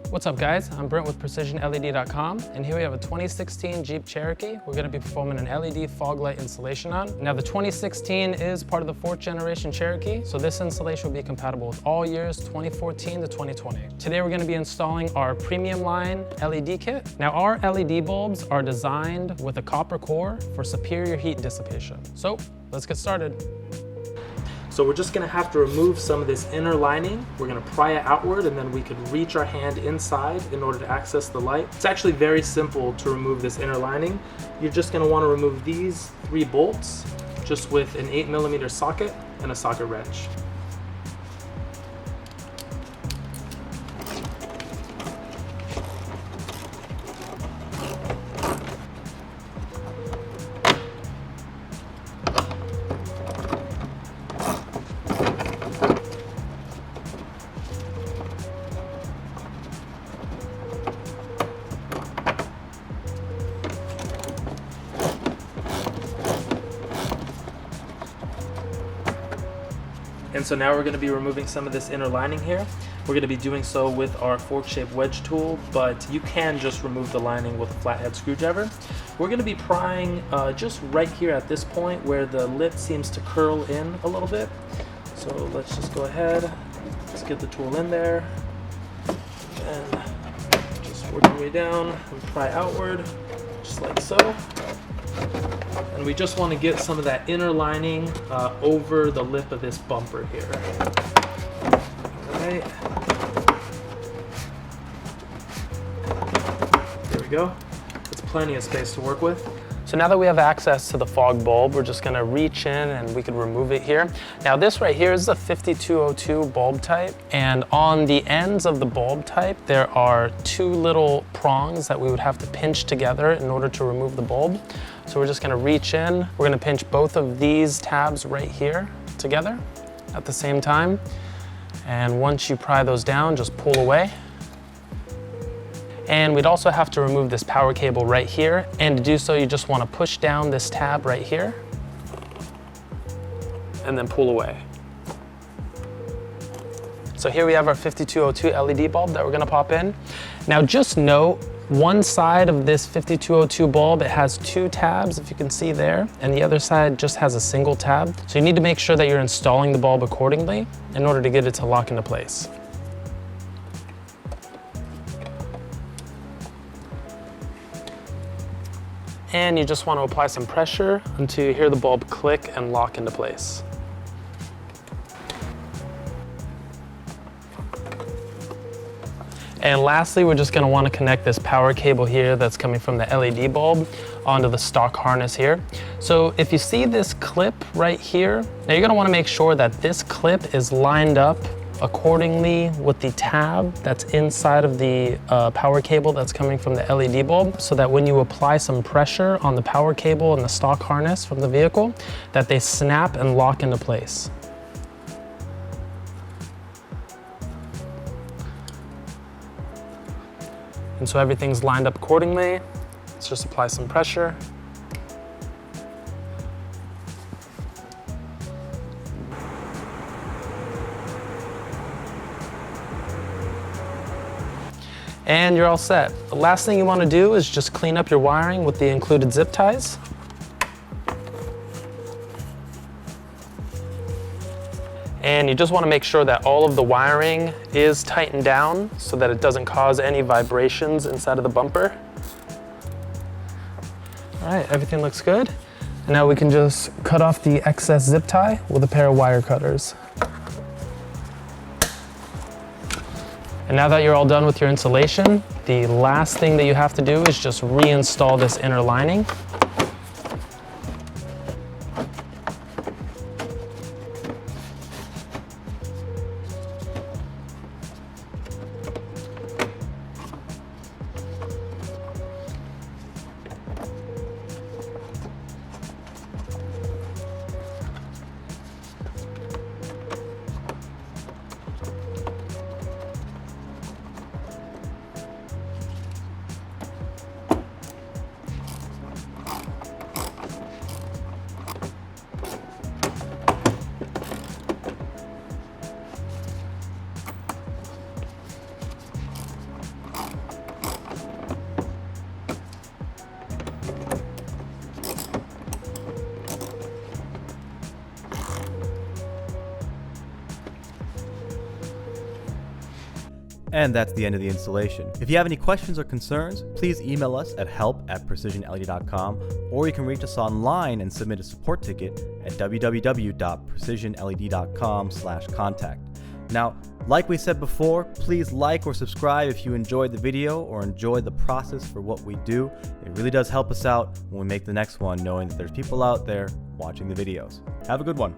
What's up guys, I'm Brent with PrecisionLED.com, and here we have a 2016 Jeep Cherokee we're going to be performing an LED fog light installation on. Now the 2016 is part of the 4th generation Cherokee, so this installation will be compatible with all years 2014 to 2020. Today we're going to be installing our premium line LED kit. Now our LED bulbs are designed with a copper core for superior heat dissipation. So let's get started. So we're just gonna have to remove some of this inner lining. We're gonna pry it outward and then we could reach our hand inside in order to access the light. It's actually very simple to remove this inner lining. You're just gonna wanna remove these 3 bolts just with an 8mm socket and a socket wrench. And so now we're going to be removing some of this inner lining here. We're going to be doing so with our fork-shaped wedge tool, but you can just remove the lining with a flathead screwdriver. We're going to be prying just right here at this point where the lip seems to curl in a little bit. So let's just go ahead, let's get the tool in there, and just work your way down and pry outward, just like so. And we just want to get some of that inner lining over the lip of this bumper here. All right. There we go. That's plenty of space to work with. So now that we have access to the fog bulb, we're just going to reach in and we can remove it here. Now this right here is the 5202 bulb type, and on the ends of the bulb type there are 2 little prongs that we would have to pinch together in order to remove the bulb. So we're just going to reach in, we're going to pinch both of these tabs right here together at the same time, and once you pry those down, just pull away. And we'd also have to remove this power cable right here, and to do so you just want to push down this tab right here and then pull away. So here we have our 5202 LED bulb that we're going to pop in. Now just note, one side of this 5202 bulb, it has 2 tabs, if you can see there, and the other side just has a single tab. So you need to make sure that you're installing the bulb accordingly in order to get it to lock into place. And you just want to apply some pressure until you hear the bulb click and lock into place. And lastly, we're just going to want to connect this power cable here that's coming from the LED bulb onto the stock harness here. So if you see this clip right here, now you're going to want to make sure that this clip is lined up accordingly with the tab that's inside of the power cable that's coming from the LED bulb, so that when you apply some pressure on the power cable and the stock harness from the vehicle, that they snap and lock into place. And so everything's lined up accordingly. Let's just apply some pressure. And you're all set. The last thing you want to do is just clean up your wiring with the included zip ties. And you just want to make sure that all of the wiring is tightened down so that it doesn't cause any vibrations inside of the bumper. All right, everything looks good. And now we can just cut off the excess zip tie with a pair of wire cutters. And now that you're all done with your installation, the last thing that you have to do is just reinstall this inner lining. And that's the end of the installation. If you have any questions or concerns, please email us at help@precisionled.com, or you can reach us online and submit a support ticket at www.precisionled.com/contact. Now, like we said before, please like or subscribe if you enjoyed the video or enjoy the process for what we do. It really does help us out when we make the next one, knowing that there's people out there watching the videos. Have a good one.